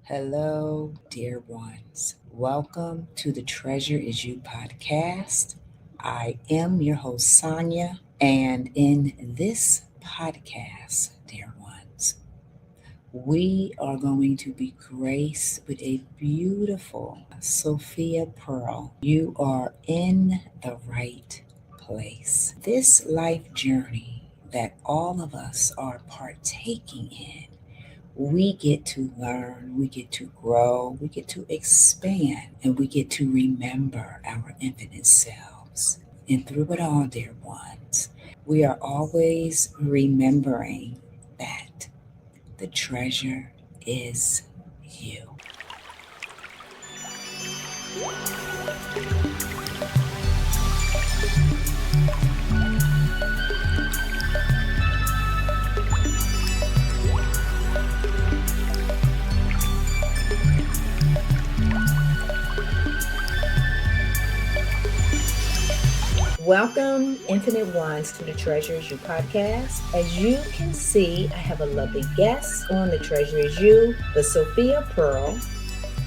Hello, dear ones. Welcome to the Treasure Is You podcast. I am your host, Sonya, and in this podcast, dear ones, we are going to be graced with a beautiful Sophia Pearl. You are in the right place. This life journey that all of us are partaking in, we get to learn, we get to grow, we get to expand, and we get to remember our infinite selves. And through it all, dear ones, we are always remembering that the treasure is you. Welcome, Infinite Ones, to the Treasure Is You podcast. As you can see, I have a lovely guest on the Treasure Is You, the Sophia Pearl.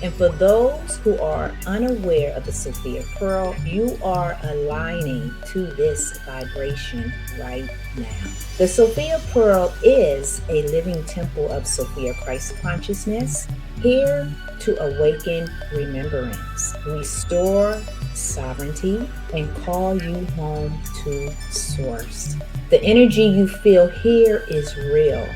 And for those who are unaware of the Sophia Pearl, you are aligning to this vibration right now. The Sophia Pearl is a living temple of Sophia Christ consciousness, here to awaken remembrance, restore sovereignty, and call you home to source. The energy you feel here is real,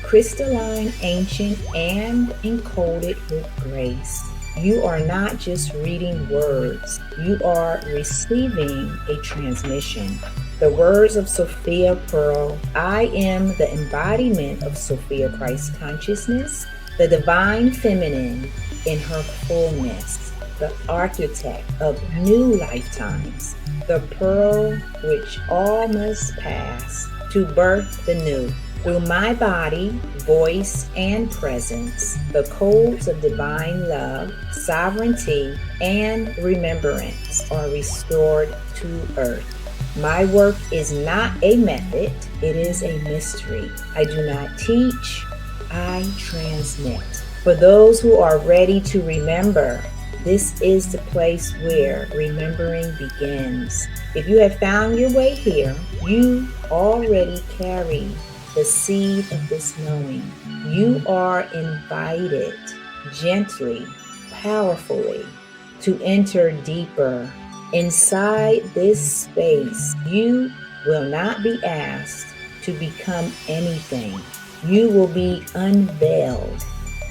crystalline, ancient, and encoded with grace. You are not just reading words, you are receiving a transmission. The words of Sophia Pearl: I am the embodiment of Sophia Christ consciousness, the divine feminine in her fullness, the architect of new lifetimes, the pearl which all must pass to birth the new. Through my body, voice, and presence, the codes of divine love, sovereignty, and remembrance are restored to earth. My work is not a method, it is a mystery. I do not teach, I transmit. For those who are ready to remember, this is the place where remembering begins. If you have found your way here, you already carry the seed of this knowing. You are invited gently, powerfully, to enter deeper. Inside this space, you will not be asked to become anything. You will be unveiled.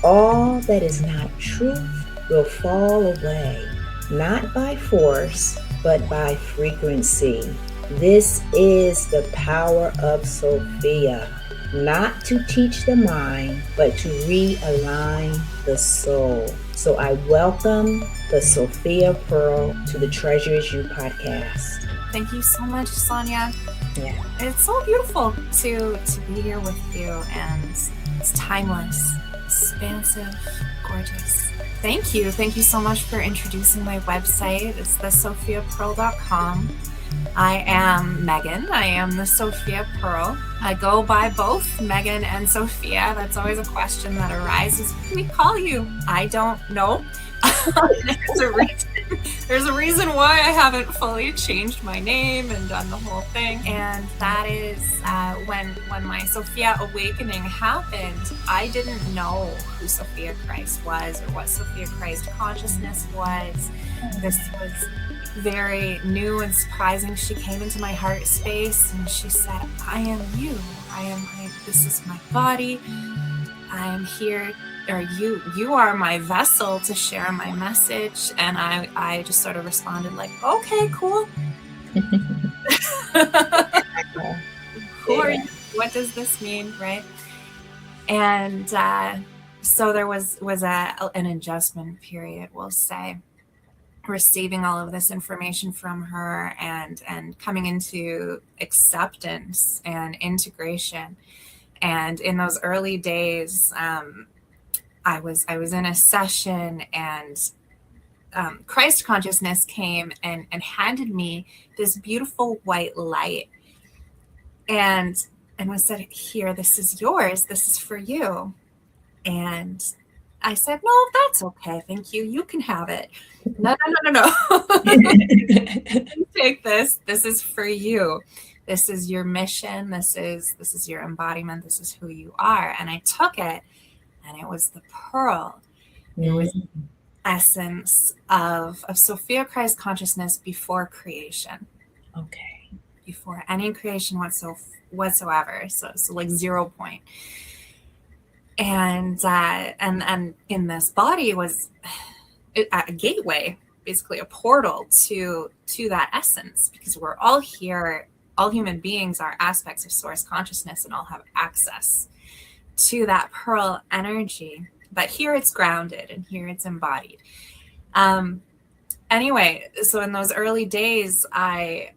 All that is not truth will fall away, not by force, but by frequency. This is the power of Sophia, not to teach the mind, but to realign the soul. So I welcome the Sophia Pearl to the Treasure Is You podcast. Thank you so much, Sonya. Yeah. It's so beautiful to be here with you, and it's timeless, expansive, gorgeous. Thank you. Thank you so much for introducing my website. It's thesophiapearl.com. I am Megan. I am the Sophia Pearl. I go by both Megan and Sophia. That's always a question that arises. What do we call you? I don't know. There's a reason why I haven't fully changed my name and done the whole thing. And that is when my Sophia awakening happened, I didn't know who Sophia Christ was or what Sophia Christ consciousness was. This was very new and surprising. She came into my heart space and she said, I am you. This is my body. I am here, or you are my vessel to share my message. And I just sort of responded like, okay, cool. Who are you? What does this mean? Right. And so there was an adjustment period, we'll say, receiving all of this information from her and coming into acceptance and integration. And in those early days, I was in a session, and Christ consciousness came and handed me this beautiful white light, and was said, here, this is yours, this is for you. And I said, no, that's okay. Thank you. You can have it. No, no, no, no, no. You take this. This is for you. This is your mission. This is your embodiment. This is who you are. And I took it, and it was the pearl. It was essence of Sophia Christ consciousness before creation. Okay. Before any creation whatsoever. So like 0 point. And in this body was a gateway, basically a portal to that essence, because we're all here. All human beings are aspects of source consciousness and all have access to that pearl energy. But here it's grounded and here it's embodied. Anyway, so in those early days, I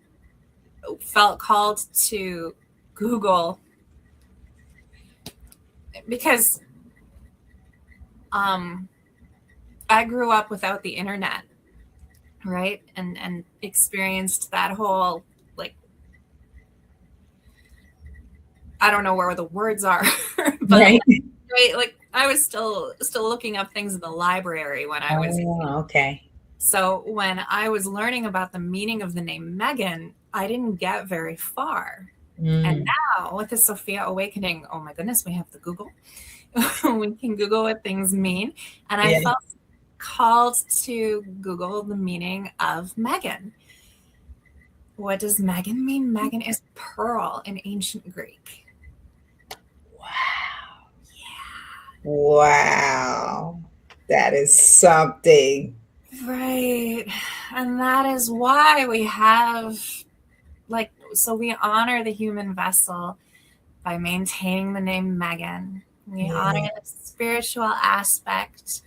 felt called to Google, because I grew up without the internet, right? And experienced that whole, like, I don't know where the words are, but Right. right, like I was still looking up things in the library when I was. Oh, okay. So when I was learning about the meaning of the name Megan, I didn't get very far. And now with the Sophia awakening, oh my goodness, we have the Google. We can Google what things mean. And I felt called to Google the meaning of Megan. What does Megan mean? Megan is pearl in ancient Greek. Wow. Yeah. Wow. That is something. Right. And that is why we have, like, so we honor the human vessel by maintaining the name Megan. We honor the spiritual aspect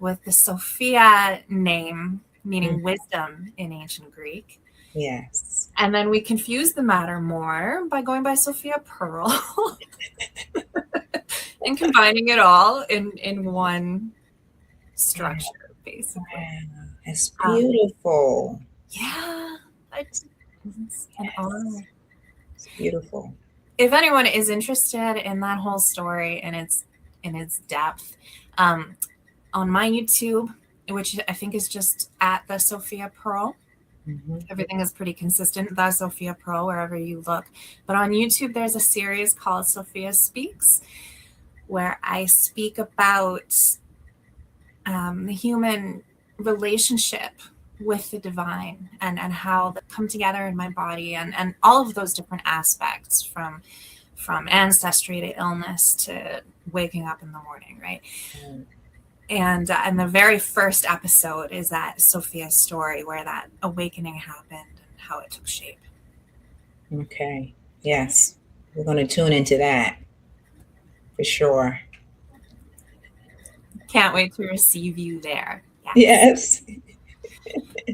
with the Sophia name, meaning wisdom in ancient Greek. Yes. And then we confuse the matter more by going by Sophia Pearl and combining it all in one structure, basically. Wow. It's beautiful. Yeah. It's an honor. It's beautiful. If anyone is interested in that whole story and its depth, on my YouTube, which I think is just at the Sophia Pearl. Everything is pretty consistent, the Sophia Pearl, wherever you look. But on YouTube, there's a series called Sophia Speaks, where I speak about the human relationship with the divine and how they come together in my body, and all of those different aspects, from ancestry to illness to waking up in the morning, right? And the very first episode is that Sophia's story, where that awakening happened and how it took shape. Okay. Yes. We're going to tune into that for sure. Can't wait to receive you there. Yes.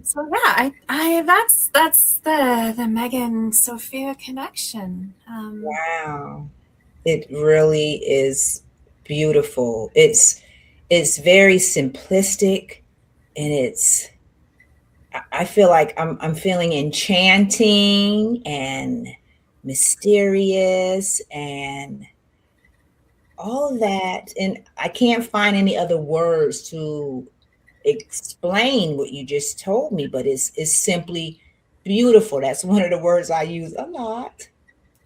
So yeah, I that's the Megan Sophia connection. Wow. It really is beautiful. It's very simplistic, and I feel like I'm feeling enchanting and mysterious and all of that. And I can't find any other words to explain what you just told me, but it's simply beautiful. That's one of the words I use a lot,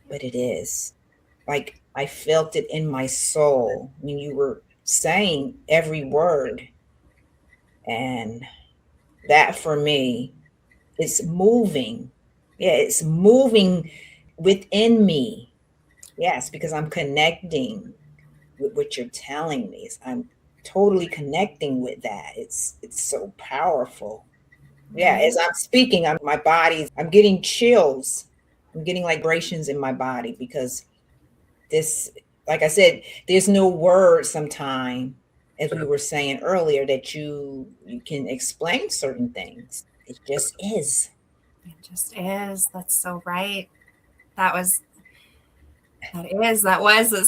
but it is. Like, I felt it in my soul when you were saying every word. And that for me, it's moving. Yeah, it's moving within me. Yes, because I'm connecting with what you're telling me. I'm totally connecting with that. It's so powerful. Yeah, as I'm speaking, I'm getting chills. I'm getting vibrations in my body, because this, like I said, there's no word sometime, as we were saying earlier, that you can explain certain things. It just is. It just is. That's so right. That was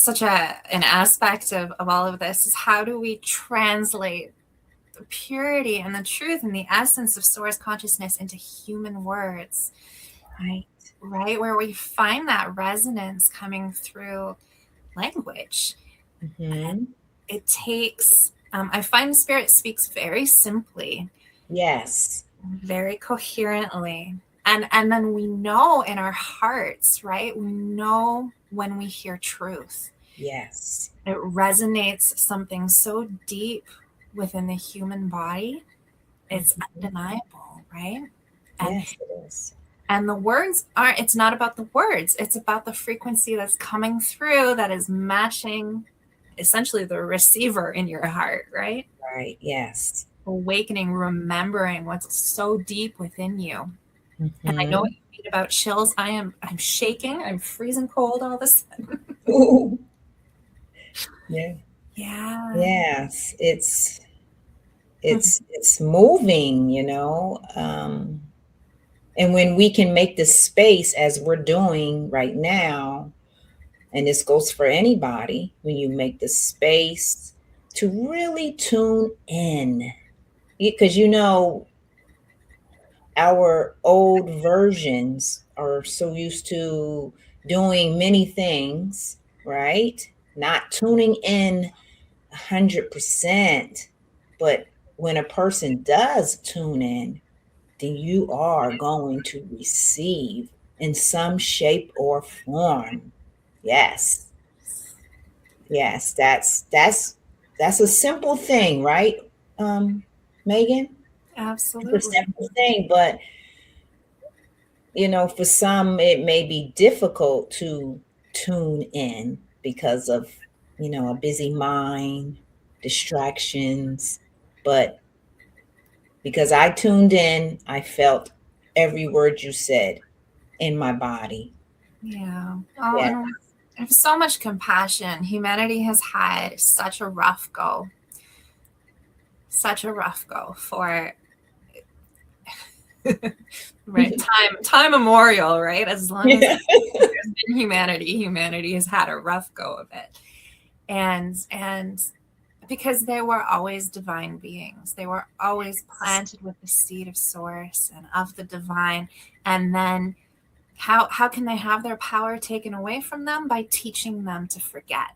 such an aspect of all of this, is how do we translate the purity and the truth and the essence of source consciousness into human words, right, where we find that resonance coming through language. It takes I find spirit speaks very simply, Yes. very coherently. And then we know in our hearts, right? We know when we hear truth. Yes. It resonates something so deep within the human body. It's Mhm. undeniable, right? And Yes, it is. and the words aren't, it's not about the words, it's about the frequency that's coming through that is matching essentially the receiver in your heart, right? Right. Yes. Awakening, remembering what's so deep within you. And I know what Hmm. you mean about chills. I'm shaking, I'm freezing cold all of a sudden. Ooh. Yeah. Yeah. Yes. It's moving, and when we can make the space as we're doing right now, and this goes for anybody, when you make the space to really tune in, because our old versions are so used to doing many things, right? Not tuning in 100%. But when a person does tune in, then you are going to receive in some shape or form. Yes. Yes, that's a simple thing, right? Megan? It's a Absolutely. simple thing, but for some it may be difficult to tune in because of, a busy mind, distractions, but because I tuned in, I felt every word you said in my body. Yeah. Oh, Yeah. and I have so much compassion. Humanity has had such a rough go for right time memorial, right? As long as Yeah. there's been humanity has had a rough go of it. And because they were always divine beings, they were always planted with the seed of source and of the divine. And then how can they have their power taken away from them? By teaching them to forget,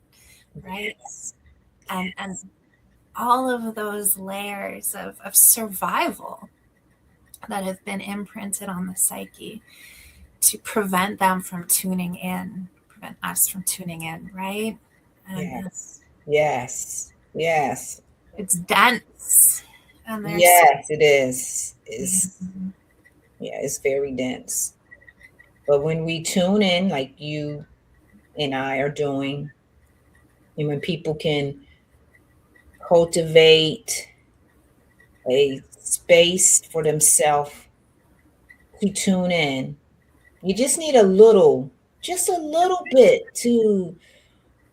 right? Yes. And all of those layers of survival that have been imprinted on the psyche to prevent them from tuning in, prevent us from tuning in, right? And Yes. Yes. Yes. it's dense, and there's so Yes, it is. yeah, It's very dense. But when we tune in, like you and I are doing, and when people can cultivate a space for themselves to tune in, you just need just a little bit to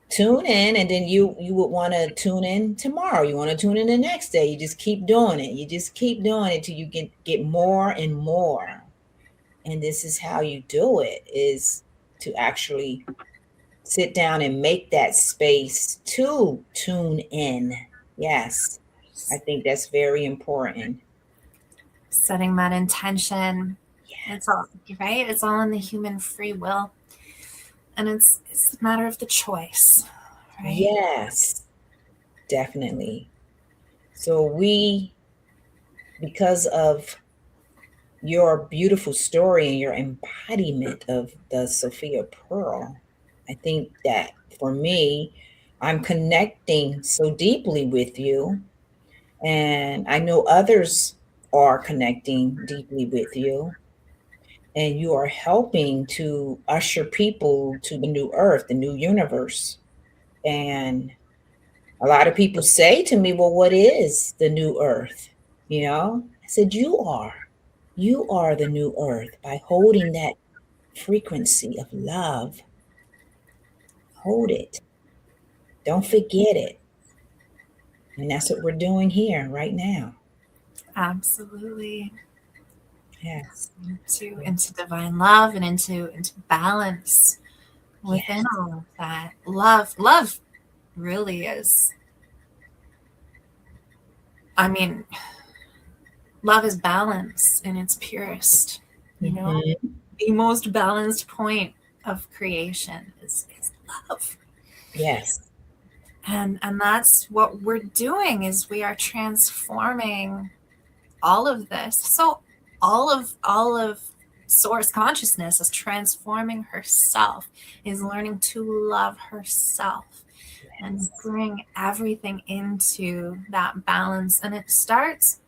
tune in, and then you would want to tune in tomorrow. You want to tune in the next day. You just keep doing it. You just keep doing it till you get more and more. And this is how you do it, is to actually sit down and make that space to tune in. Yes, I think that's very important. setting that intention. It's all right. It's all in the human free will, and it's a matter of the choice, right? Yes, definitely. So because of your beautiful story and your embodiment of the Sophia Pearl, I think that for me, I'm connecting so deeply with you. And I know others are connecting deeply with you. And you are helping to usher people to the new earth, the new universe. And a lot of people say to me, well, what is the new earth? I said, you are. You are the new earth by holding that frequency of love. Hold it. Don't forget it. And that's what we're doing here right now. Absolutely. Yes. Into divine love and into balance within Yes. all of that. Love really is, I mean, love is balance in its purest, you know, Hmm. the most balanced point of creation is love. Yes. And that's what we're doing, is we are transforming all of this. So all of source consciousness is transforming herself, is learning to love herself and Yes. bring everything into that balance. And it starts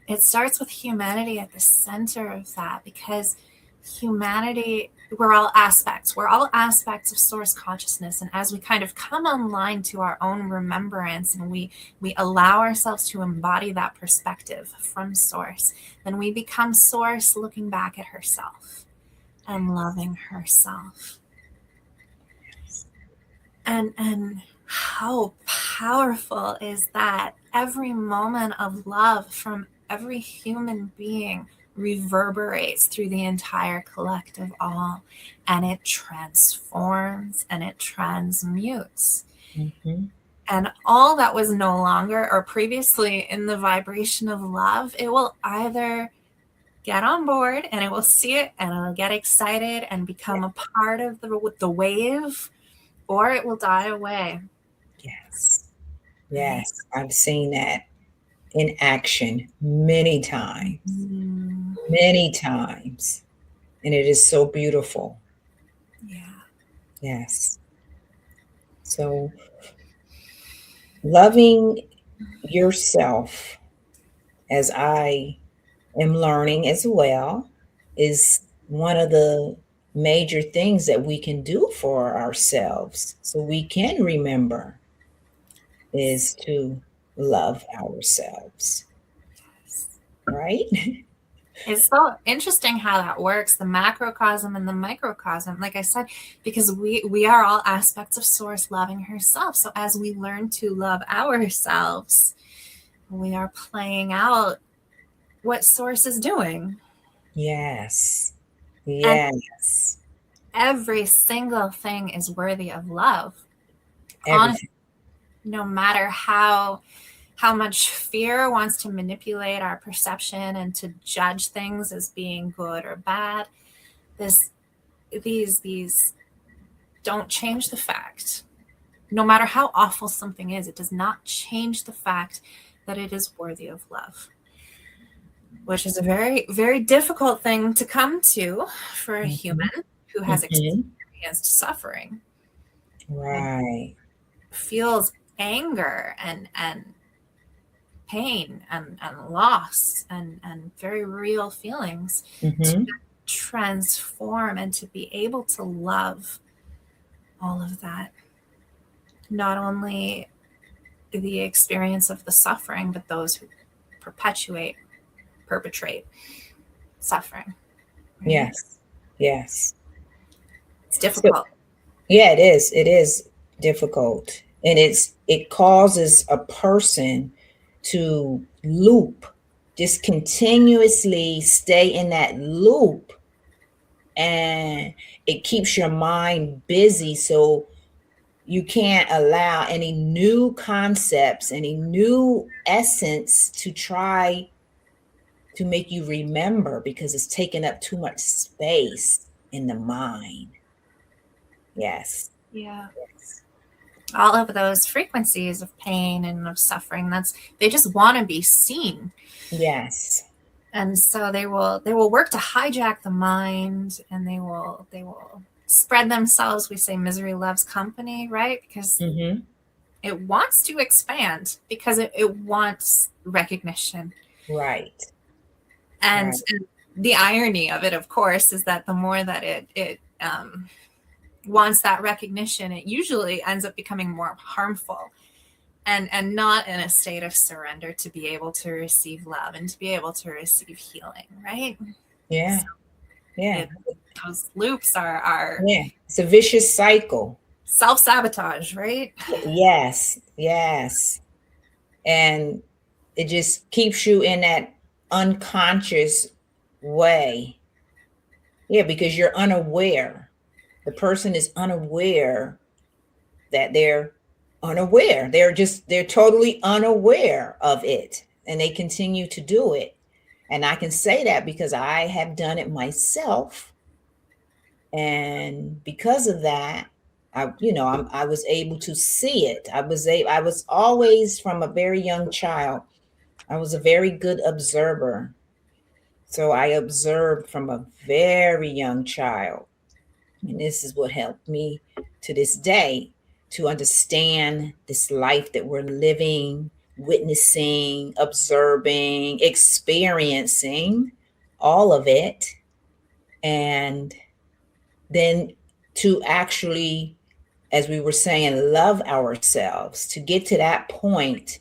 with humanity at the center of that, because humanity, we're all aspects of source consciousness. And as we kind of come online to our own remembrance, and we allow ourselves to embody that perspective from source, then we become source looking back at herself and loving herself. And how powerful is that? Every moment of love from every human being reverberates through the entire collective all, and it transforms and it transmutes. Mm-hmm. And all that was no longer or previously in the vibration of love, it will either get on board and it will see it and it'll get excited and become a part of the wave, or it will die away. Yes. Right? Yes. I've seen that in action many times, Mm, many times. And it is so beautiful. yeah. Yes. So loving yourself, as I am learning as well, is one of the major things that we can do for ourselves so we can remember, is to love ourselves, right? It's so interesting how that works, the macrocosm and the microcosm, like I said, because we are all aspects of source loving herself. So as we learn to love ourselves, we are playing out what source is doing. Yes. And Yes. every single thing is worthy of love. Honestly, Everything. no matter how much fear wants to manipulate our perception and to judge things as being good or bad, this these don't change the fact. No matter how awful something is, it does not change the fact that it is worthy of love, which is a very, very difficult thing to come to for a Mhm. human who has Mhm. experienced suffering and Right. feels anger and pain and loss and very real feelings, to Mhm. transform and to be able to love all of that. Not only the experience of the suffering, but those who perpetrate suffering, right? Yes. Yes. It's So difficult. yeah, it is. It is difficult. And it causes a person to loop, just continuously stay in that loop, and it keeps your mind busy, so you can't allow any new concepts, any new essence to try to make you remember, because it's taking up too much space in the mind. Yes. Yeah. Yes. All of those frequencies of pain and of suffering, they just want to be seen. Yes. And so they will work to hijack the mind, and they will spread themselves. We say misery loves company, right? Because Mm-hmm. it wants to expand, because it wants recognition. Right. And, Right. and the irony of it, of course, is that the more that it wants that recognition, it usually ends up becoming more harmful, and not in a state of surrender to be able to receive love and to be able to receive healing, right? Yeah. So Yeah. it, those loops are Yeah. It's a vicious cycle. self-sabotage, right? Yes. Yes. And it just keeps you in that unconscious way. Yeah, because you're unaware. The person is unaware that they're unaware. They're totally unaware of it, and they continue to do it. And I can say that because I have done it myself. And because of that, I was able to see it. I was always from a very young child. I was a very good observer. So I observed from a very young child. And this is what helped me to this day to understand this life that we're living, witnessing, observing, experiencing all of it. And then to actually, as we were saying, love ourselves, to get to that point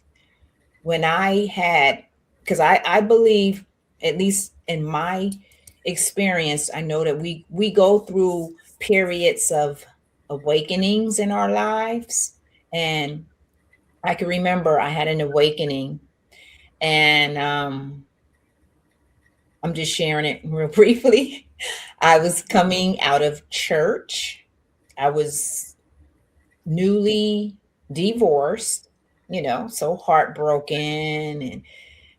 when I had, because I believe, at least in my experience, I know that we go through periods of awakenings in our lives. And I can remember I had an awakening, and I'm just sharing it real briefly. I was coming out of church. I was newly divorced, so heartbroken. And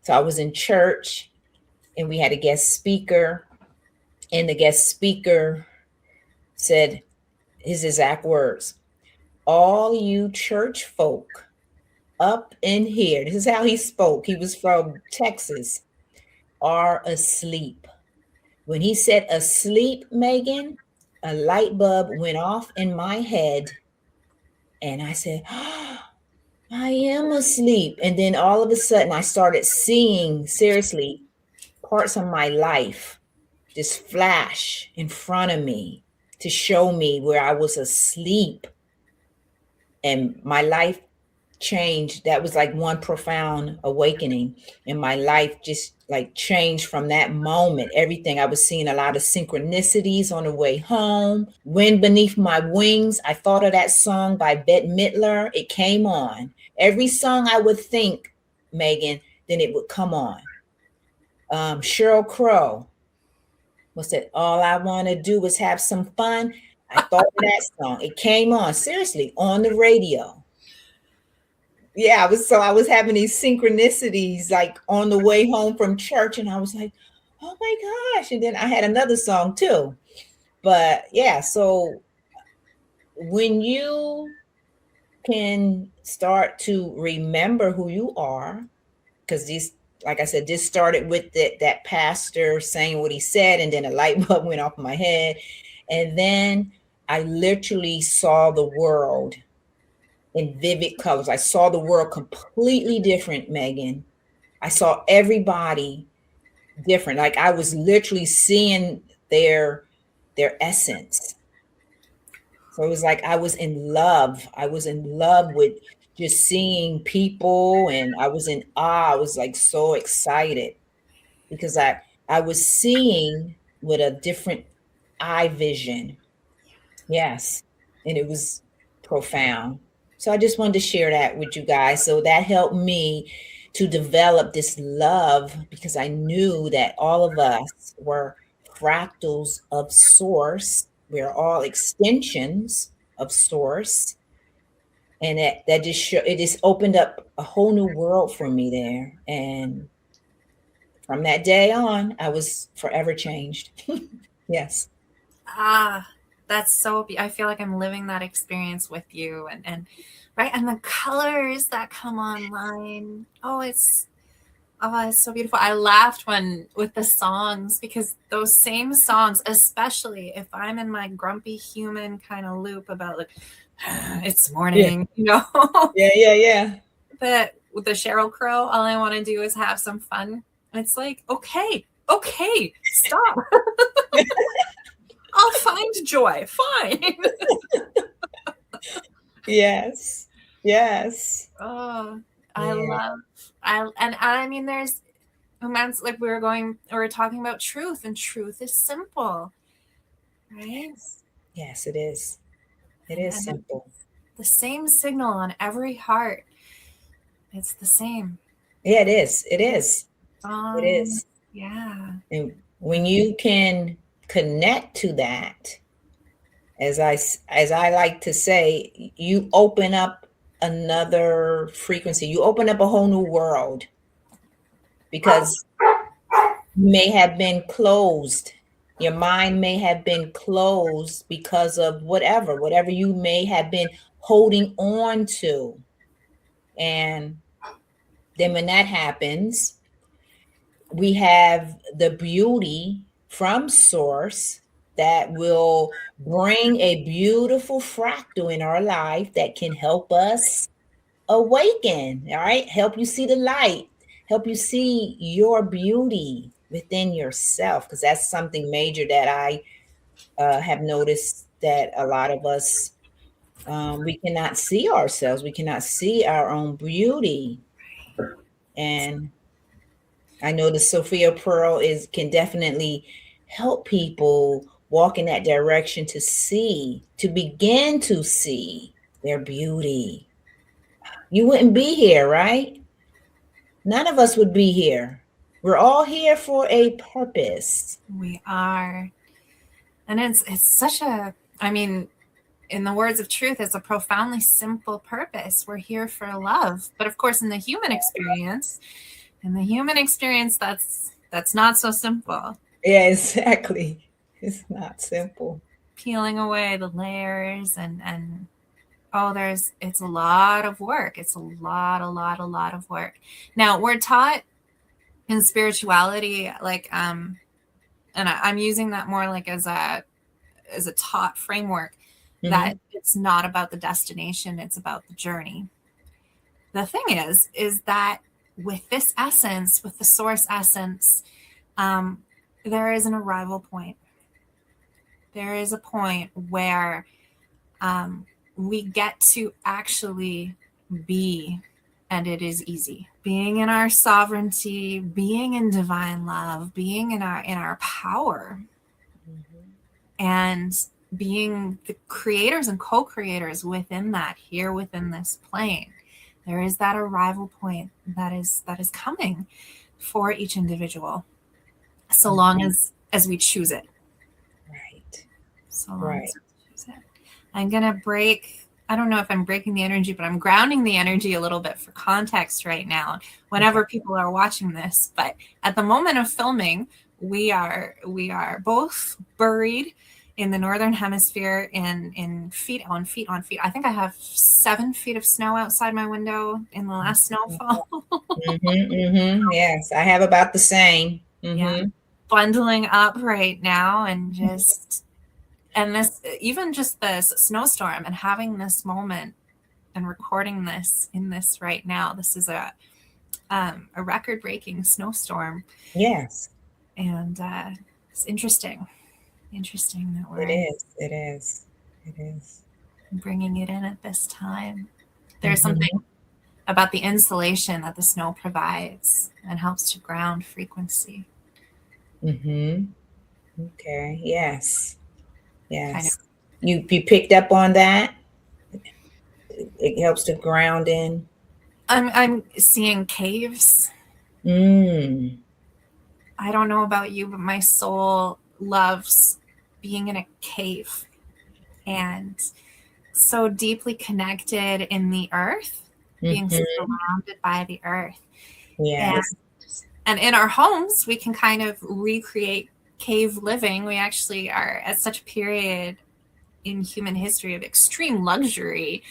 so I was in church, and we had a guest speaker, and the guest speaker said his exact words: "All you church folk up in here," this is how he spoke. He was from Texas, "are asleep." When he said asleep, Megan, a light bulb went off in my head. And I said, oh, I am asleep. And then all of a sudden, I started seeing, seriously, parts of my life just flash in front of me to show me where I was asleep. And my life changed. That was like one profound awakening. And my life just like changed from that moment. Everything, I was seeing a lot of synchronicities on the way home. Wind Beneath My Wings. I thought of that song by Bette Midler. It came on. Every song I would think, Megan, then it would come on. Sheryl Crow. What's it? All I Want to Do Is Have Some Fun. I thought of that song. It came on, seriously, on the radio. Yeah, I was having these synchronicities like on the way home from church, and I was like, oh my gosh. And then I had another song too. But yeah, so when you can start to remember who you are, because this, like I said, this started with that pastor saying what he said, and then a light bulb went off my head. And then I literally saw the world in vivid colors. I saw the world completely different, Megan. I saw everybody different. Like I was literally seeing their essence. So it was like I was in love. I was in love with just seeing people, and I was in awe. I was like so excited because I was seeing with a different eye vision. Yes. And it was profound. So I just wanted to share that with you guys. So that helped me to develop this love, because I knew that all of us were fractals of source. We're all extensions of source. And that just it just opened up a whole new world for me there. And from that day on, I was forever changed. Yes. Ah, that's so I feel like I'm living that experience with you, and right, and the colors that come online. It's so beautiful. I laughed when with the songs, because those same songs, especially if I'm in my grumpy human kind of loop about like it's morning, Yeah. Yeah. But with the Sheryl Crow, all I want to do is have some fun. It's like, okay, stop. I'll find joy. Fine. Yes. Oh, I mean, there's moments like we were talking about truth, and truth is simple, right? Yes, it is. It is simple. The same signal on every heart. It's the same. Yeah, it is. It is. It is. Yeah. And when you can connect to that, as I like to say, you open up another frequency. You open up a whole new world, because you may have been closed Your mind may have been closed because of whatever you may have been holding on to. And then when that happens, we have the beauty from source that will bring a beautiful fractal in our life that can help us awaken, all right? Help you see the light, help you see your beauty within yourself, because that's something major that I have noticed that a lot of us, we cannot see ourselves, we cannot see our own beauty. And I know the Sophia Pearl can definitely help people walk in that direction to begin to see their beauty. You wouldn't be here, right? None of us would be here. We're all here for a purpose. We are. And it's such a, I mean, in the words of truth, it's a profoundly simple purpose. We're here for love. But of course, in the human experience, that's not so simple. Yeah, exactly. It's not simple. Peeling away the layers and oh, it's a lot of work. It's a lot of work. Now we're taught in spirituality, like and I'm using that more like as a taught framework, that it's not about the destination, it's about the journey. The thing is that with this essence, with the source essence, there is an arrival point. There is a point where we get to actually be, and it is easy. Being in our sovereignty, being in divine love, being in our power, and being the creators and co-creators within that, here within this plane. There is that arrival point that is coming for each individual, so long as we choose it. Right. So long as we choose it. I'm gonna break. I don't know if I'm breaking the energy, but I'm grounding the energy a little bit for context right now, whenever people are watching this. But at the moment of filming, we are both buried in the northern hemisphere in feet on feet. I think I have 7 feet of snow outside my window in the last snowfall. Yes, I have about the same. Yeah, bundling up right now, and this, even just this snowstorm, and having this moment and recording this in this right now. This is a record-breaking snowstorm. Yes, and it's interesting that we're it is bringing it in at this time. There's something about the insulation that the snow provides and helps to ground frequency. Okay. Yes. Kind of. You picked up on that. It helps to ground in. I'm seeing caves. I don't know about you, but my soul loves being in a cave and so deeply connected in the earth, being surrounded by the earth. Yes. And in our homes, we can kind of recreate cave living. We actually are at such a period in human history of extreme luxury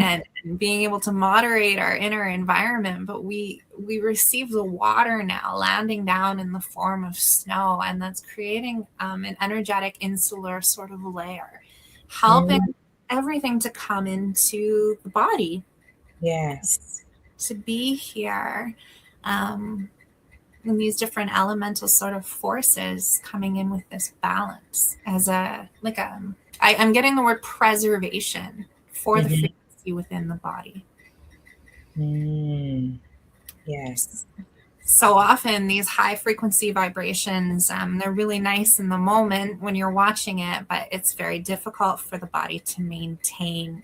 and being able to moderate our inner environment. But we receive the water now landing down in the form of snow, and that's creating an energetic insular sort of layer, helping everything to come into the body. Yes. To be here. And these different elemental sort of forces coming in with this balance as I'm getting the word preservation for the frequency within the body. Yes. So often these high frequency vibrations, they're really nice in the moment when you're watching it, but it's very difficult for the body to maintain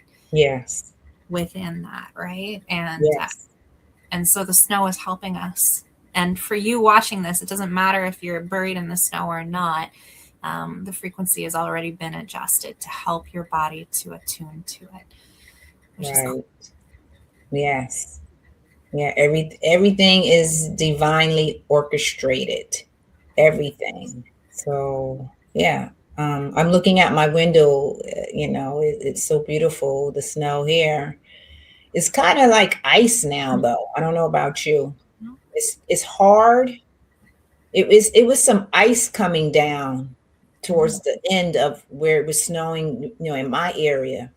within that, right? And so the snow is helping us. And for you watching this, it doesn't matter if you're buried in the snow or not. The frequency has already been adjusted to help your body to attune to it. Which is cool. Yes. Yeah. Everything is divinely orchestrated. Everything. So yeah, I'm looking at my window. It's so beautiful. The snow here. It's kind of like ice now, though. I don't know about you. It's hard. It was some ice coming down towards the end of where it was snowing, in my area,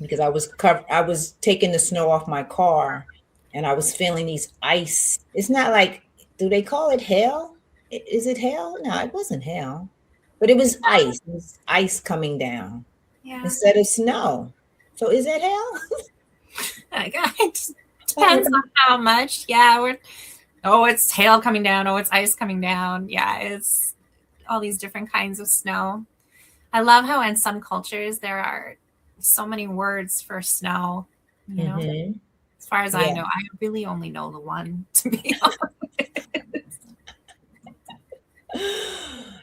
because I was taking the snow off my car, and I was feeling these ice. It's not like, do they call it hail? Is it hail? No, it wasn't hail, but it was ice. It was ice coming down Yeah. instead of snow. So is that hail? It depends on how much. Yeah, oh, it's hail coming down. Oh, it's ice coming down. Yeah, it's all these different kinds of snow. I love how in some cultures there are so many words for snow. Mm-hmm. As far as I Yeah. know, I really only know the one, to be honest.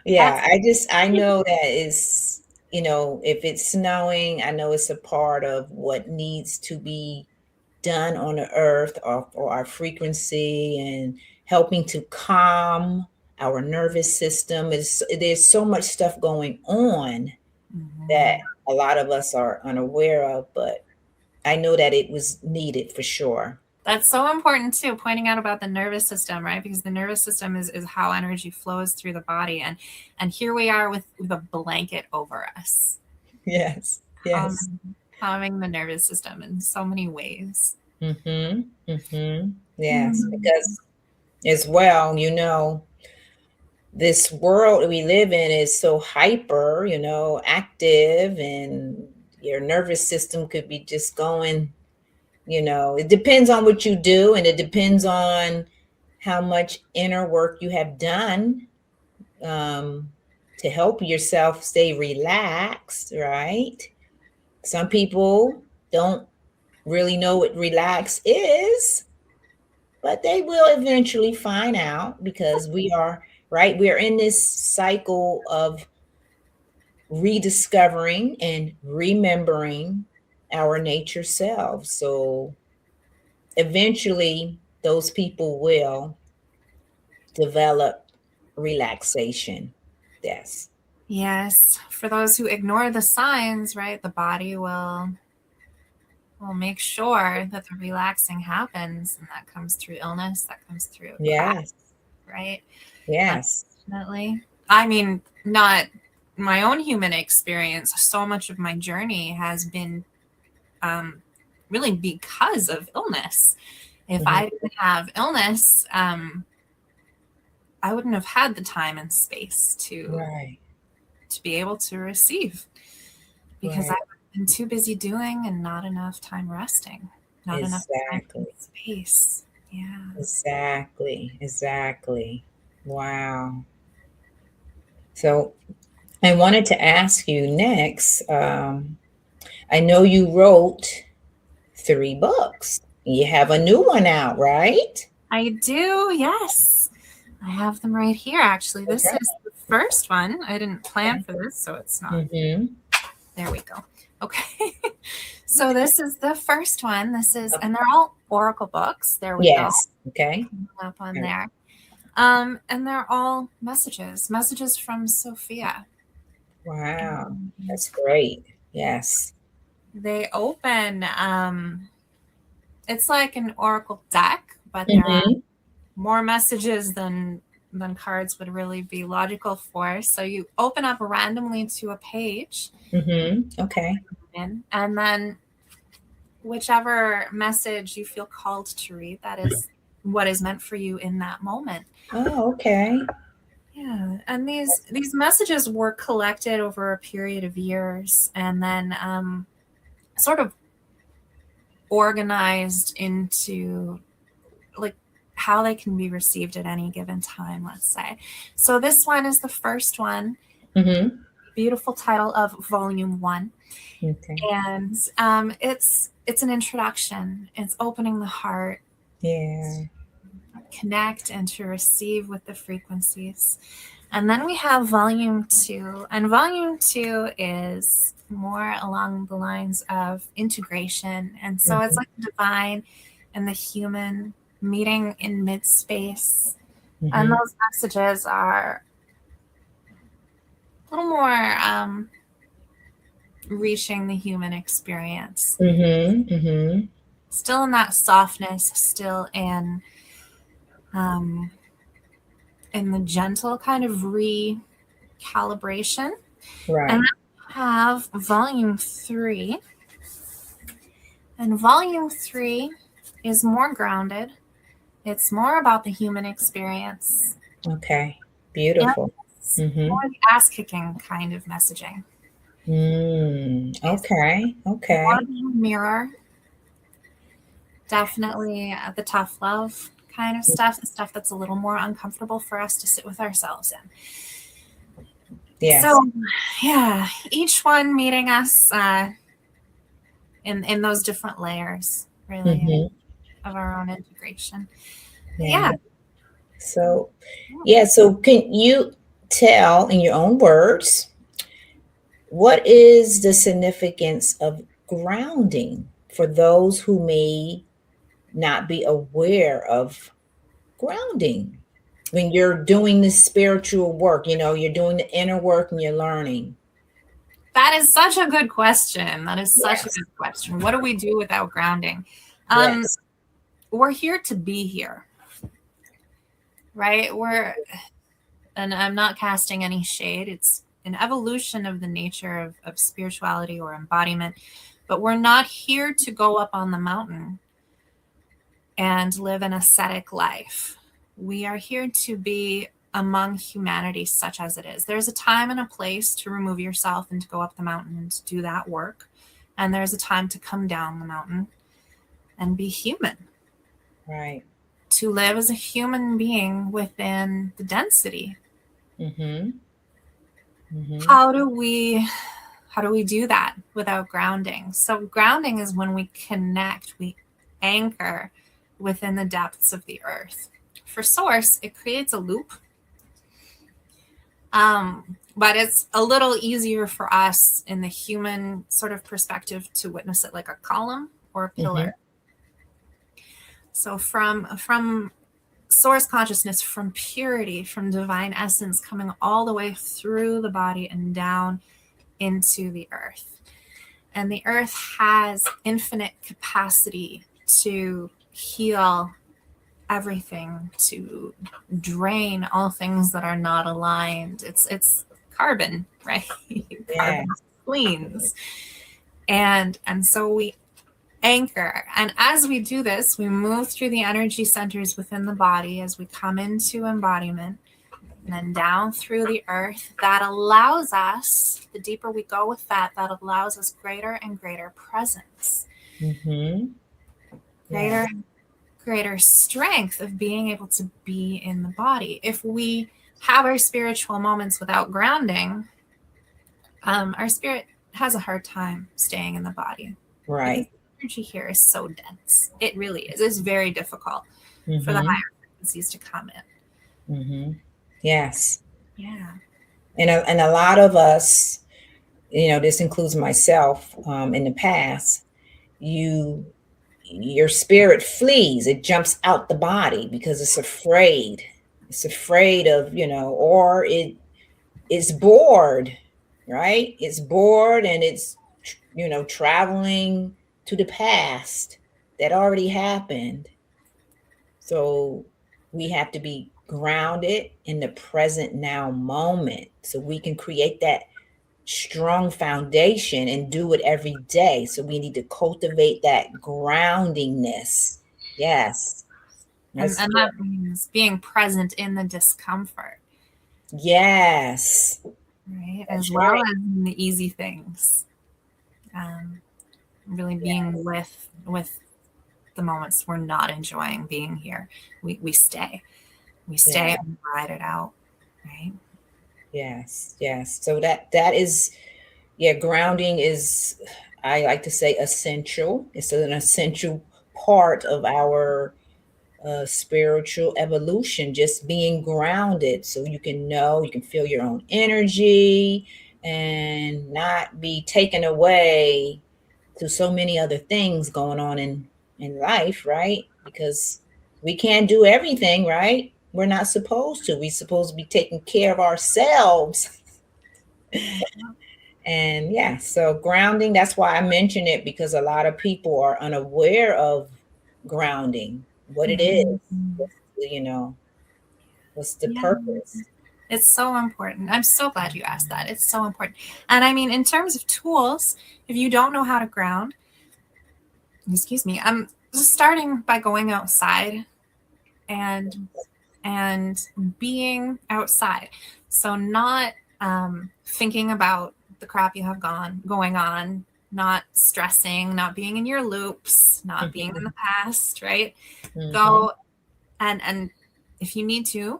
Yeah, That's I know that is, if it's snowing, I know it's a part of what needs to be done on the earth, or our frequency, and helping to calm our nervous system. There's so much stuff going on that Mhm. a lot of us are unaware of, but I know that it was needed for sure. That's so important too, pointing out about the nervous system, right? Because the nervous system is how energy flows through the body. And here we are with a blanket over us, Yes. Yes. calming the nervous system in so many ways. Mm-hmm. Mm-hmm. Yes, Mhm. because as well, this world we live in is so hyper, active, and your nervous system could be just going, it depends on what you do, and it depends on how much inner work you have done, um, to help yourself stay relaxed, right? Some people don't really know what relax is, but they will eventually find out, because we are, right, we're in this cycle of rediscovering and remembering our nature selves. So eventually those people will develop relaxation. Yes. Yes, for those who ignore the signs, right, the body will make sure that the relaxing happens, and that comes through illness, that comes through crash, Yes. right? Yes. Unfortunately. I mean, not my own human experience. So much of my journey has been um, really because of illness. If Mhm. I didn't have illness, I wouldn't have had the time and space Right. to be able to receive, because Right. I've been too busy doing and not enough time resting, not enough time and Exactly. space. Yeah. Exactly. Exactly. Wow. So I wanted to ask you next. I know you wrote 3 books. You have a new one out, right? I do, yes. I have them right here, actually. This Okay. is the first one. I didn't plan Okay. for this, so it's not. Mm-hmm. There we go. Okay. So this is the first one. This is, Okay. and they're all oracle books. There we go. Yes. Okay. Up on All right. there. And they're all messages from Sophia. Wow. Um, That's great. Yes. they open, it's like an oracle deck, but there are Mm-hmm. more messages than cards would really be logical for. So you open up randomly to a page, Mm-hmm. Okay. and then whichever message you feel called to read, that is what is meant for you in that moment. Oh, okay. Yeah, and these messages were collected over a period of years, and then sort of organized into like how they can be received at any given time, let's say. So this one is the first one, Mm-hmm. beautiful title of Volume 1. Okay. And it's an introduction. It's opening the heart, Yeah. connect and to receive with the frequencies. And then we have Volume 2. And Volume 2 is more along the lines of integration. And so it's Mm-hmm. like the divine and the human meeting in mid space. And Mm-hmm. those messages are a little more reaching the human experience. Mm-hmm. Mm-hmm. Still in that softness, still um, in the gentle kind of recalibration. And Right. then we have volume 3. And volume 3 is more grounded. It's more about the human experience. Okay. And Beautiful. it's Mm-hmm. more the ass kicking kind of messaging. It's Okay. more Okay. the mirror, definitely the tough love kind of stuff, the stuff that's a little more uncomfortable for us to sit with ourselves in. Yes. So, yeah, each one meeting us in those different layers, really, Mm-hmm. of our own integration. But Yeah. yeah. So, yeah. So, can you tell in your own words what is the significance of grounding for those who may not be aware of grounding when you're doing this spiritual work? You're doing the inner work and you're learning. That is such a good question. That is such a Yes. good question. What do we do without grounding? Um, Yes. we're here to be here, right? And I'm not casting any shade. It's an evolution of the nature of spirituality or embodiment, but we're not here to go up on the mountain and live an ascetic life. We are here to be among humanity such as it is. There's a time and a place to remove yourself and to go up the mountain and to do that work. And there's a time to come down the mountain and be human, Right. to live as a human being within the density. Mm-hmm. Mm-hmm. How do we do that without grounding? So grounding is when we connect, we anchor within the depths of the earth. For source, it creates a loop. But it's a little easier for us in the human sort of perspective to witness it like a column or a Mm-hmm. pillar. So from source consciousness, from purity, from divine essence, coming all the way through the body and down into the earth. And the earth has infinite capacity to heal everything, to drain all things that are not aligned. It's carbon, right? Yeah. Carbon cleans. And so we anchor. And as we do this, we move through the energy centers within the body as we come into embodiment and then down through the earth. That allows us, the deeper we go with that, that allows us greater and greater presence, Mm-hmm. Yeah. greater greater strength of being able to be in the body. If we have our spiritual moments without grounding, our spirit has a hard time staying in the body because Right. the energy here is so dense. It really is. It's very difficult for the Mm-hmm. higher frequencies to come Mm-hmm. Yes. in. Yeah. And a lot of us, this includes myself, in the past, you your spirit flees. It jumps out the body because it's afraid. It's afraid of, or it's bored, right? It's bored and it's, traveling to the past that already happened. So we have to be grounded in the present now moment so we can create that strong foundation and do it every day. So we need to cultivate that groundingness. Yes. And, That's and that means being present in the discomfort, yes. right? As That's well right. as in the easy things. Um, really being Yeah. with the moments we're not enjoying being here. We stay. We Yeah. stay and ride it out, right? Yes. Yes. So that is, yeah, grounding is, I like to say, essential. It's an essential part of our spiritual evolution, just being grounded so you can feel your own energy and not be taken away to so many other things going on in life, right? Because we can't do everything, right? We're not supposed to. We're supposed to be taking care of ourselves. And yeah, so grounding, that's why I mention it, because a lot of people are unaware of grounding, what it is, Mhm. what's, you know, what's the Yeah. purpose. It's so important. I'm so glad you asked that. It's so important. And I mean, in terms of tools, if you don't know how to ground, excuse me, I'm just starting by going outside and and being outside. So not thinking about the crap you have going on, not stressing, not being in your loops, not being in the past, right? Mm-hmm. Go and if you need to,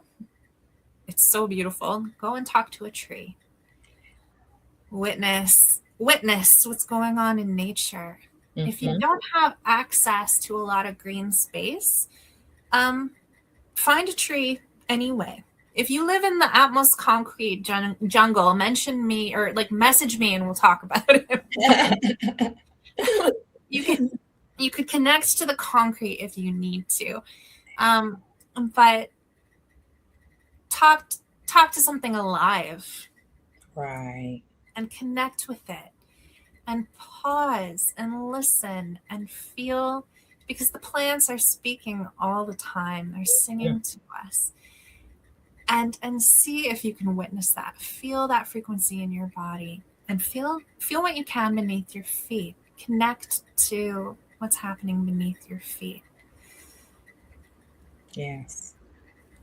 it's so beautiful. Go and talk to a tree. Witness what's going on in nature. If you Mm-hmm. don't have access to a lot of green space, um, find a tree anyway. If you live in the utmost concrete jungle, mention me or like message me and we'll talk about it. you can you could connect to the concrete if you need to, um, but talk talk to something alive Right. and connect with it and pause and listen and feel, because the plants are speaking all the time, they're singing to us, and see if you can witness that, feel that frequency in your body, and feel what you can beneath your feet, connect to what's happening beneath your feet. Yes.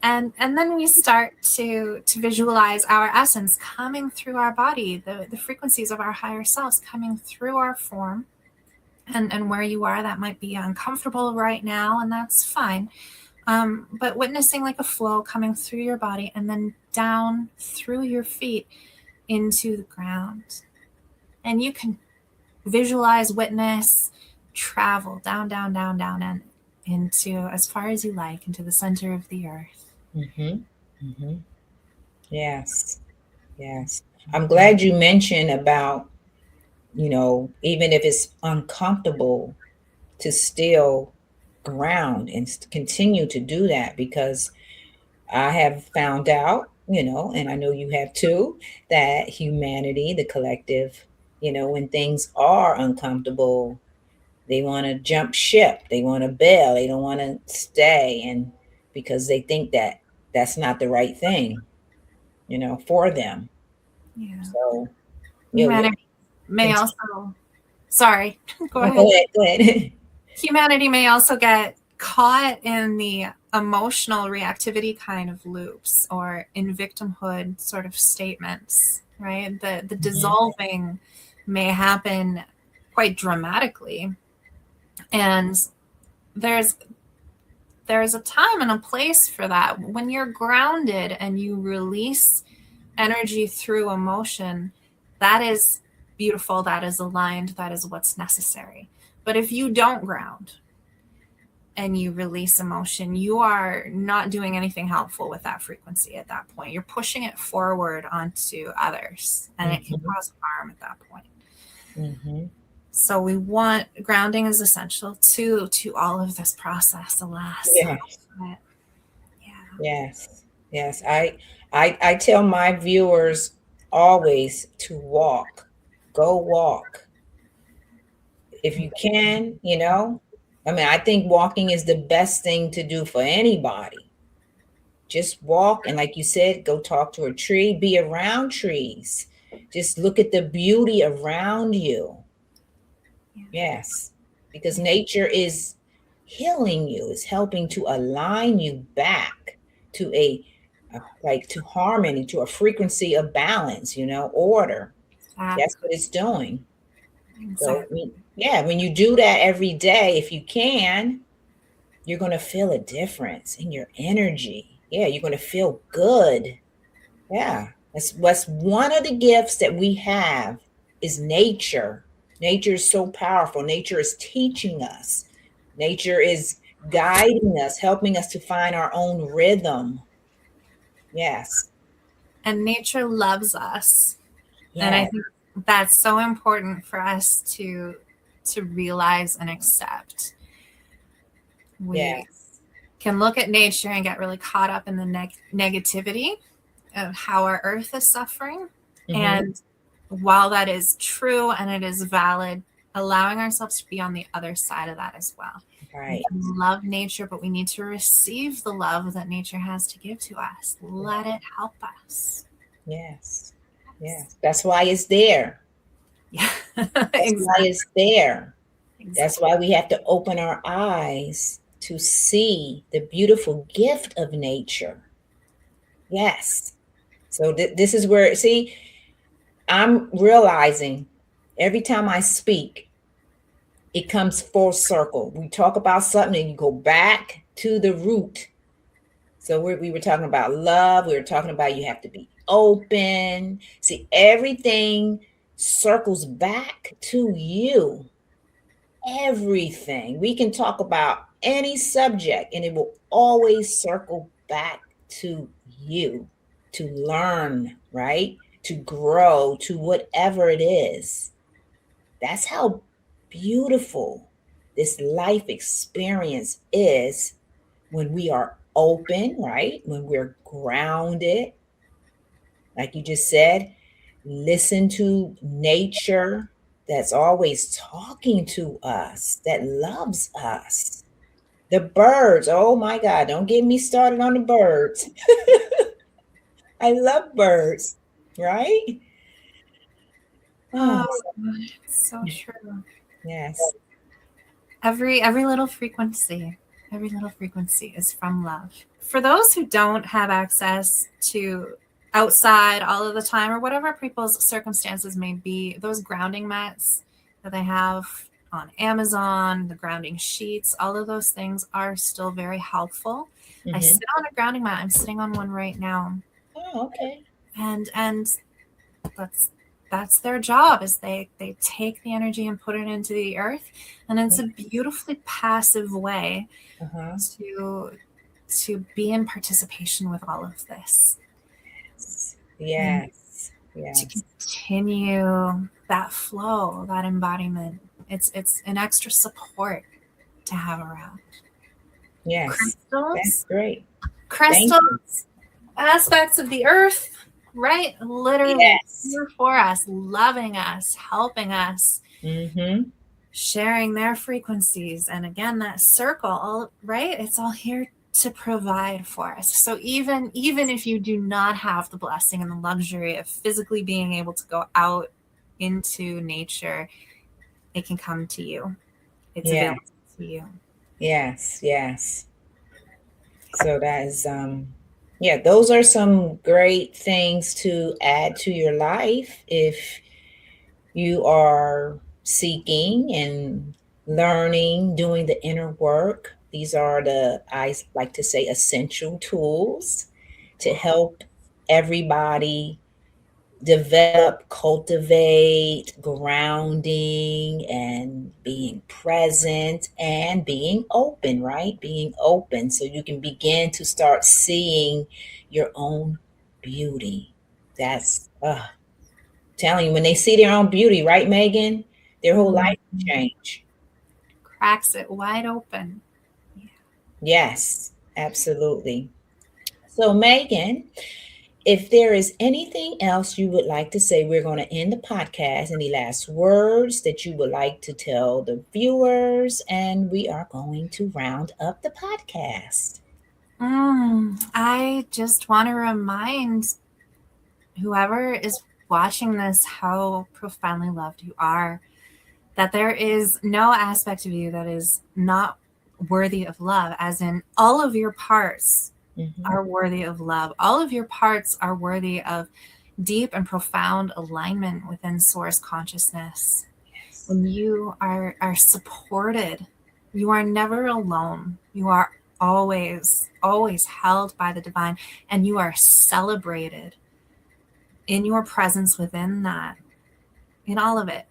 And then we start to visualize our essence coming through our body, the frequencies of our higher selves coming through our form. And where you are, that might be uncomfortable right now, and that's fine. But witnessing like a flow coming through your body and then down through your feet into the ground. And you can visualize, witness, travel down, down, down, down, and into as far as you like, into the center of the earth. Mm-hmm. Mm-hmm. Yes. Yes. I'm glad you mentioned about, even if it's uncomfortable, to still ground and continue to do that, because I have found out, and I know you have too, that humanity, the collective, when things are uncomfortable, they want to jump ship, they want to bail, they don't want to stay, and because they think that that's not the right thing, for them. Yeah. So, yeah, Humanity may continue. also, sorry, go Oh, ahead. go ahead, go ahead. Humanity may also get caught in the emotional reactivity kind of loops or in victimhood sort of statements, right? The Mhm. dissolving may happen quite dramatically. And there's there's a time and a place for that. When you're grounded and you release energy through emotion, that is beautiful, that is aligned, that is what's necessary. But if you don't ground and you release emotion, you are not doing anything helpful with that frequency at that point. You're pushing it forward onto others, and it can Mhm. cause harm at that point. Mhm. So we want, grounding is essential to all of this process, alas. Yes. But yeah. Yes. Yes. I tell my viewers always to walk. Go walk. If you can, I mean, I think walking is the best thing to do for anybody. Just walk, and like you said, go talk to a tree, be around trees. Just look at the beauty around you. Yes, because nature is healing you, is helping to align you back to like to harmony, to a frequency of balance, order. That's Exactly. what it's doing. So, Exactly. yeah, when you do that every day, if you can, you're going to feel a difference in your energy. Yeah, you're going to feel good. Yeah, that's what's one of the gifts that we have is nature. Nature is so powerful. Nature is teaching us. Nature is guiding us, helping us to find our own rhythm. Yes. And nature loves us. And I Yes. think that's so important for us to realize and accept. We Yes. can look at nature and get really caught up in the negativity of how our earth is suffering. Mm-hmm. And while that is true and it is valid, allowing ourselves to be on the other side of that as well. We Right. can love nature, but we need to receive the love that nature has to give to us. Let it help us. Yes. Yes. Yes. That's why it's there. Yeah. That's why Exactly. it's there. That's Exactly. why we have to open our eyes to see the beautiful gift of nature. Yes. So this is where, see, I'm realizing every time I speak, it comes full circle. We talk about something and you go back to the root. So we were talking about love. We were talking about you have to be open. See, everything circles back to you. Everything. We can talk about any subject and it will always circle back to you to learn, right? To grow, to whatever it is. That's how beautiful this life experience is when we are open, right? When we're grounded, like you just said, listen to nature that's always talking to us, that loves us. The birds, oh my God, don't get me started on the birds. I love birds, right? Oh, Oh, it's so true. yes. Every little frequency is from love. For those who don't have access to outside all of the time or whatever people's circumstances may be, those grounding mats that they have on Amazon, the grounding sheets, all of those things are still very helpful. I Mm-hmm. sit on a grounding mat. I'm sitting on one right now. Oh, okay. And that's their job, is they take the energy and put it into the earth, and it's a beautifully passive way Uh-huh. to be in participation with all of this and Yes. to Yes. continue that flow, that embodiment. It's an extra support to have around. Yes. That's Crystals, great. Thank you. crystals, aspects of the earth, right? Literally Yes. here for us, loving us, helping us, Mm-hmm. sharing their frequencies. And again, that circle, all right, it's all here to provide for us. So even if you do not have the blessing and the luxury of physically being able to go out into nature, it can come to you. It's Yeah. available to you. Yes. Yes. So that is yeah, those are some great things to add to your life if you are seeking and learning, doing the inner work. These are the, I like to say, essential tools to help everybody develop, cultivate grounding and being present and being open, right? Being open so you can begin to start seeing your own beauty. That's telling you, when they see their own beauty, right, Megan? Their whole life will change. Cracks it wide open. Yes, absolutely. So, Megan, if there is anything else you would like to say, we're going to end the podcast. Any last words that you would like to tell the viewers? And we are going to round up the podcast. I just want to remind whoever is watching this how profoundly loved you are, that there is no aspect of you that is not worthy of love, as in all of your parts Mm-hmm. are worthy of love. All of your parts are worthy of deep and profound alignment within source consciousness. Yes. When you are supported, you are never alone. You are always held by the divine, and you are celebrated in your presence within that, in all of it.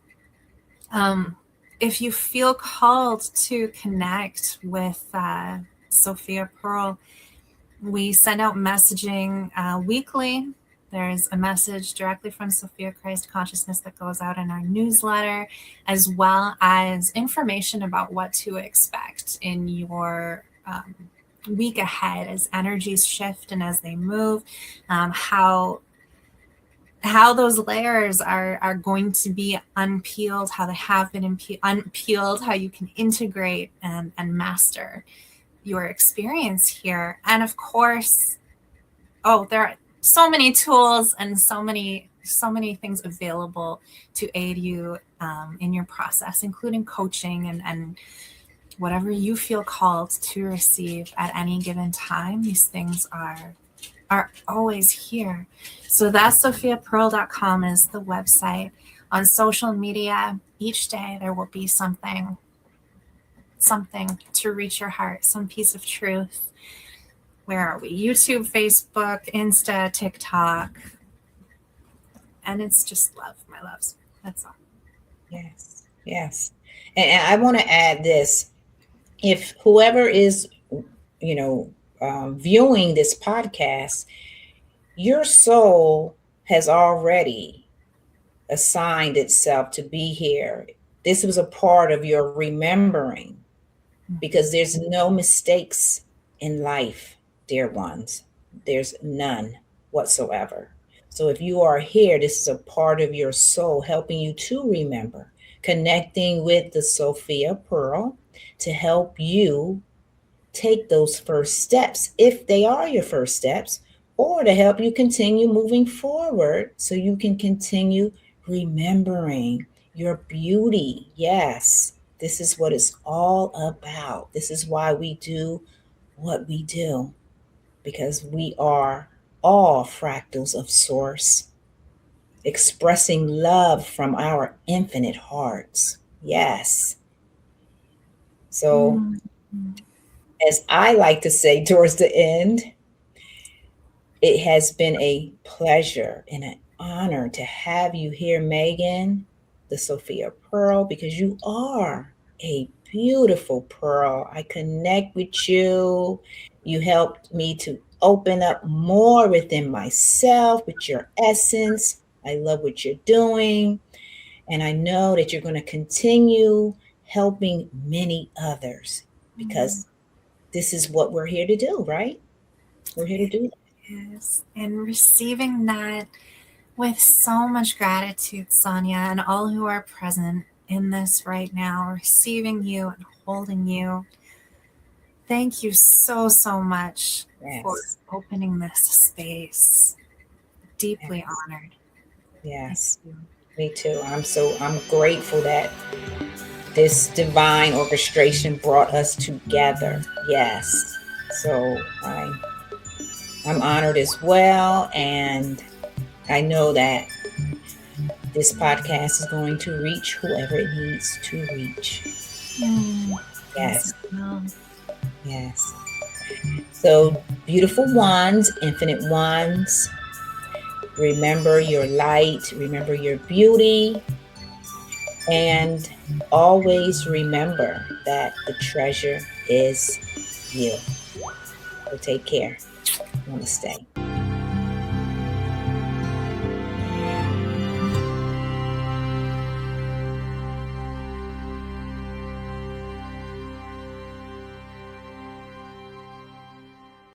Um, if you feel called to connect with Sophia Pearl, we send out messaging weekly. There's a message directly from Sophia Christ Consciousness that goes out in our newsletter, as well as information about what to expect in your week ahead as energies shift and as they move, how how those layers are going to be unpeeled, how they have been unpeeled, how you can integrate and master your experience here. And of course, there are so many tools and so many things available to aid you in your process, including coaching and whatever you feel called to receive at any given time. These things are always here. So that's sophiapearl.com is the website. On social media, each day there will be something to reach your heart, some piece of truth. Where are we? YouTube, Facebook, Insta, TikTok. And it's just love, my loves. That's all. Yes. Yes. And I want to add this. If whoever is, viewing this podcast, your soul has already assigned itself to be here. This was a part of your remembering, because there's no mistakes in life, dear ones. There's none whatsoever. So if you are here, this is a part of your soul helping you to remember, connecting with the Sophia Pearl to help you take those first steps, if they are your first steps, or to help you continue moving forward so you can continue remembering your beauty. Yes, this is what it's all about. This is why we do what we do, because we are all fractals of Source, expressing love from our infinite hearts. Yes. So, as I like to say towards the end, it has been a pleasure and an honor to have you here, Megan, the Sophia Pearl, because you are a beautiful pearl. I connect with you. You helped me to open up more within myself with your essence. I love what you're doing. And I know that you're going to continue helping many others, because this is what we're here to do, right? We're here to do that. Yes. And receiving that with so much gratitude, Sonya, and all who are present in this right now, receiving you and holding you. Thank you so much for opening this space. Deeply honored. Yes. Me too. I'm grateful that this divine orchestration brought us together. Yes. So I'm honored as well. And I know that this podcast is going to reach whoever it needs to reach. Yes. Yes. So, beautiful ones, infinite ones, remember your light, remember your beauty, and always remember that the treasure is you. So take care. Namaste.